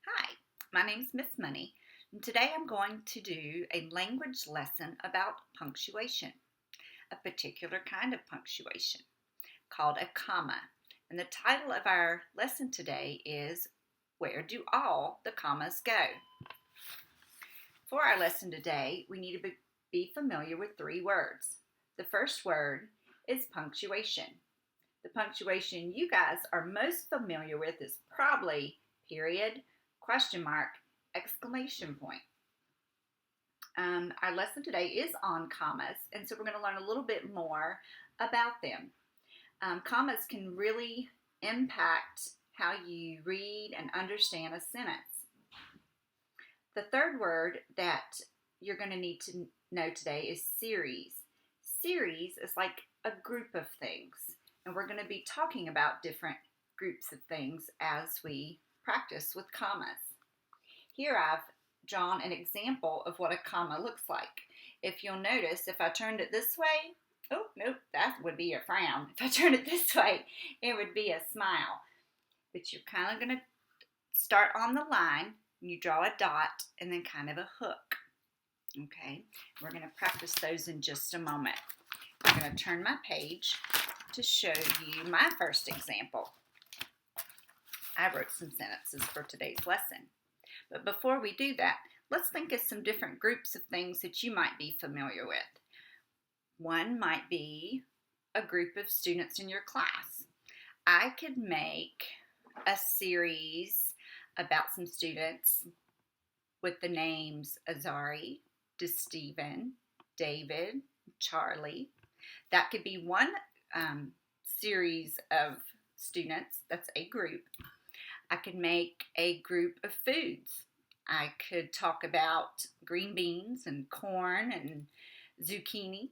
Hi, my name is Miss Money, and today I'm going to do a language lesson about punctuation, a particular kind of punctuation called a comma. And the title of our lesson today is Where Do All the Commas Go? For our lesson today, we need to be familiar with three words. The first word is punctuation. The punctuation you guys are most familiar with is probably period, question mark, exclamation point. Our lesson today is on commas, and so we're going to learn a little bit more about them. Commas can really impact how you read and understand a sentence. The third word that you're going to need to know today is series. Series is like a group of things, and we're going to be talking about different groups of things as we practice with commas. Here I've drawn an example of what a comma looks like. If you'll notice, if I turned it this way, oh, nope, that would be a frown. If I turn it this way, it would be a smile. But you're kind of going to start on the line, and you draw a dot, and then kind of a hook. Okay, we're going to practice those in just a moment. I'm going to turn my page to show you my first example. I wrote some sentences for today's lesson. But before we do that, let's think of some different groups of things that you might be familiar with. One might be a group of students in your class. I could make a series about some students with the names Azari, DeSteven, David, Charlie. That could be one series of students. That's a group. I could make a group of foods. I could talk about green beans and corn and zucchini.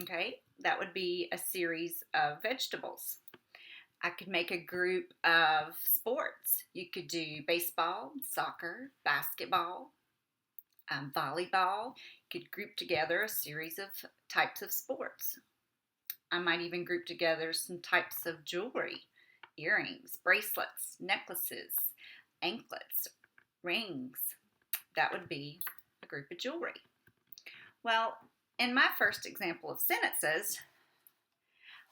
Okay, that would be a series of vegetables. I could make a group of sports. You could do baseball, soccer, basketball, volleyball. You could group together a series of types of sports. I might even group together some types of jewelry. Earrings, bracelets, necklaces, anklets, rings. That would be a group of jewelry. Well, in my first example of sentences,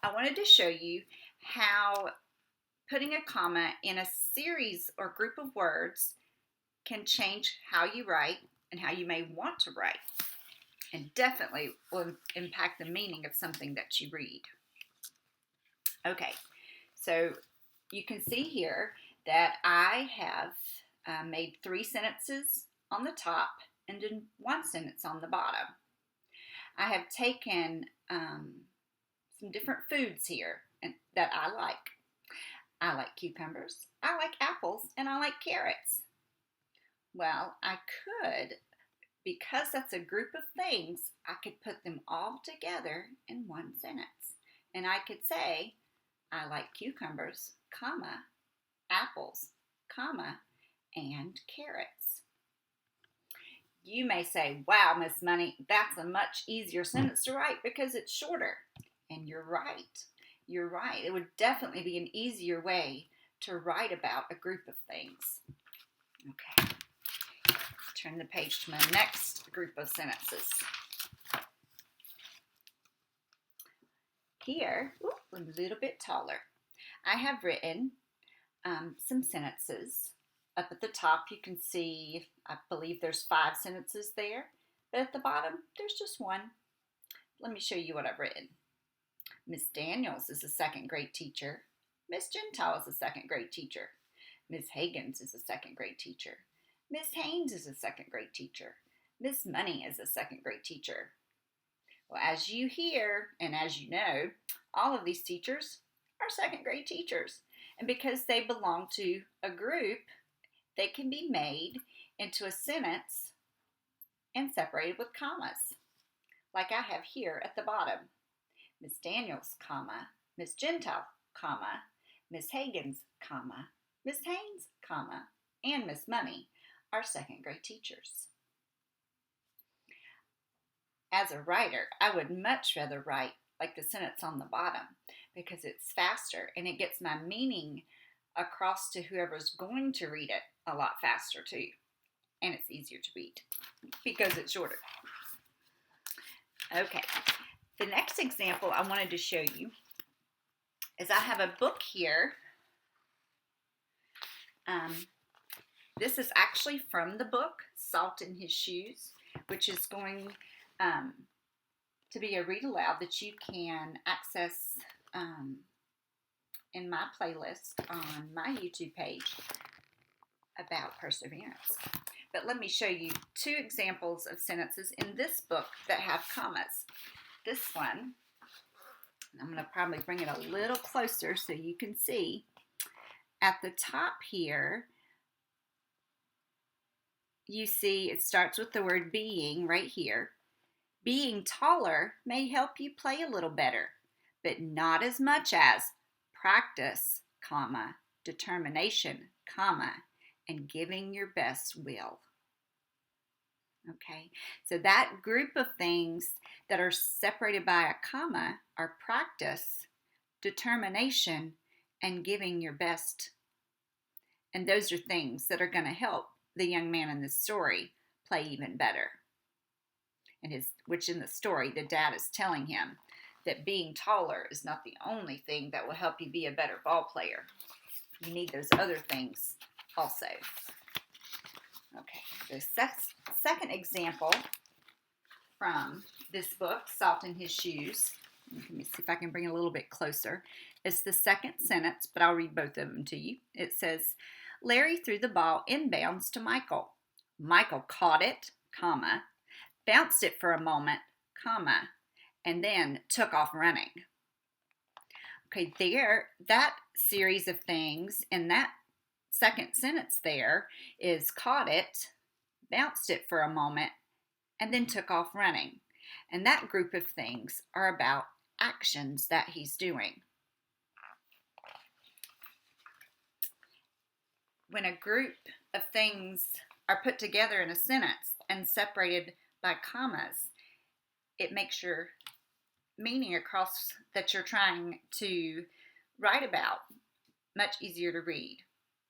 I wanted to show you how putting a comma in a series or group of words can change how you write and how you may want to write, and definitely will impact the meaning of something that you read. Okay, so you can see here that I have made three sentences on the top and then one sentence on the bottom. I have taken some different foods here that I like. I like cucumbers, I like apples, and I like carrots. Well, I could, because that's a group of things, I could put them all together in one sentence. And I could say, I like cucumbers, comma, apples, comma, and carrots. You may say, wow, Miss Money, that's a much easier sentence to write because it's shorter. And you're right. You're right. It would definitely be an easier way to write about a group of things. Okay. Turn the page to my next group of sentences. Here, a little bit taller, I have written some sentences. Up at the top, you can see, I believe there's 5 sentences there, but at the bottom, there's just one. Let me show you what I've written. Miss Daniels is a second grade teacher. Miss Gentile is a second grade teacher. Miss Higgins is a second grade teacher. Miss Haynes is a second grade teacher. Miss Money is a second grade teacher. Well, as you hear and as you know, all of these teachers are second grade teachers. And because they belong to a group, they can be made into a sentence and separated with commas, like I have here at the bottom. Miss Daniels, comma, Miss Gentile, comma, Miss Higgins, comma, Miss Haynes, comma, and Miss Money are second grade teachers. As a writer, I would much rather write like the sentence on the bottom because it's faster and it gets my meaning across to whoever's going to read it a lot faster too. And it's easier to read because it's shorter. Okay, the next example I wanted to show you is I have a book here. This is actually from the book Salt in His Shoes, which is going to be a read aloud that you can access in my playlist on my YouTube page about perseverance. But let me show you 2 examples of sentences in this book that have commas. This one, I'm going to probably bring it a little closer so you can see. At the top here, you see it starts with the word being right here. Being taller may help you play a little better, but not as much as practice, comma, determination, comma, and giving your best will. Okay, so that group of things that are separated by a comma are practice, determination, and giving your best. And those are things that are going to help the young man in this story play even better. Which in the story, the dad is telling him that being taller is not the only thing that will help you be a better ball player. You need those other things also. Okay, the second example from this book, Salt in His Shoes. Let me see if I can bring it a little bit closer. It's the second sentence, but I'll read both of them to you. It says, Larry threw the ball inbounds to Michael. Michael caught it, comma, bounced it for a moment, comma, and then took off running. Okay, that series of things in that second sentence there is caught it, bounced it for a moment, and then took off running. And that group of things are about actions that he's doing. When a group of things are put together in a sentence and separated by commas, it makes your meaning across that you're trying to write about much easier to read.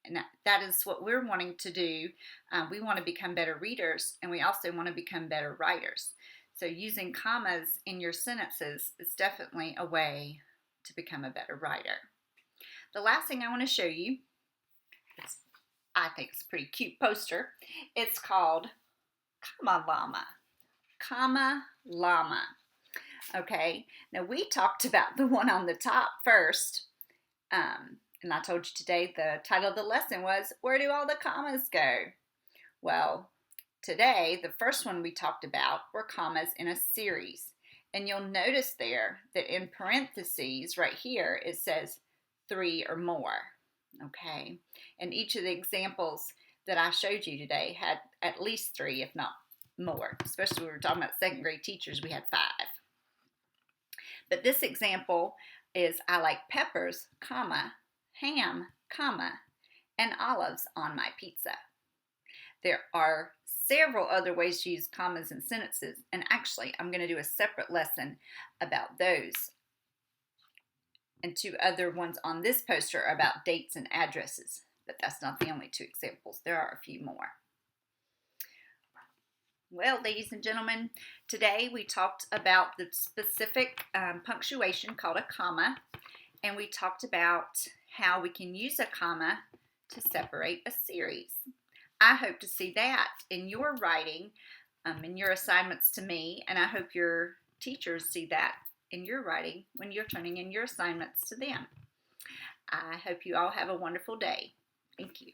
And that is what we're wanting to do. We want to become better readers, and we also want to become better writers. So using commas in your sentences is definitely a way to become a better writer. The last thing I want to show you, I think it's a pretty cute poster. It's called Comma Llama. Comma Llama. Okay, now we talked about the one on the top first. And I told you today the title of the lesson was, Where Do All the Commas Go? Well, today, the first one we talked about were commas in a series. And you'll notice there that in parentheses right here, it says 3 or more. Okay, and each of the examples that I showed you today had at least 3, if not more. Especially when we were talking about second grade teachers, we had 5. But this example is, I like peppers, comma, ham, comma, and olives on my pizza. There are several other ways to use commas in sentences, and actually I'm going to do a separate lesson about those. And 2 other ones on this poster are about dates and addresses, but that's not the only 2 examples. There are a few more. Well, ladies and gentlemen, today we talked about the specific punctuation called a comma, and we talked about how we can use a comma to separate a series. I hope to see that in your writing, in your assignments to me, and I hope your teachers see that in your writing when you're turning in your assignments to them. I hope you all have a wonderful day. Thank you.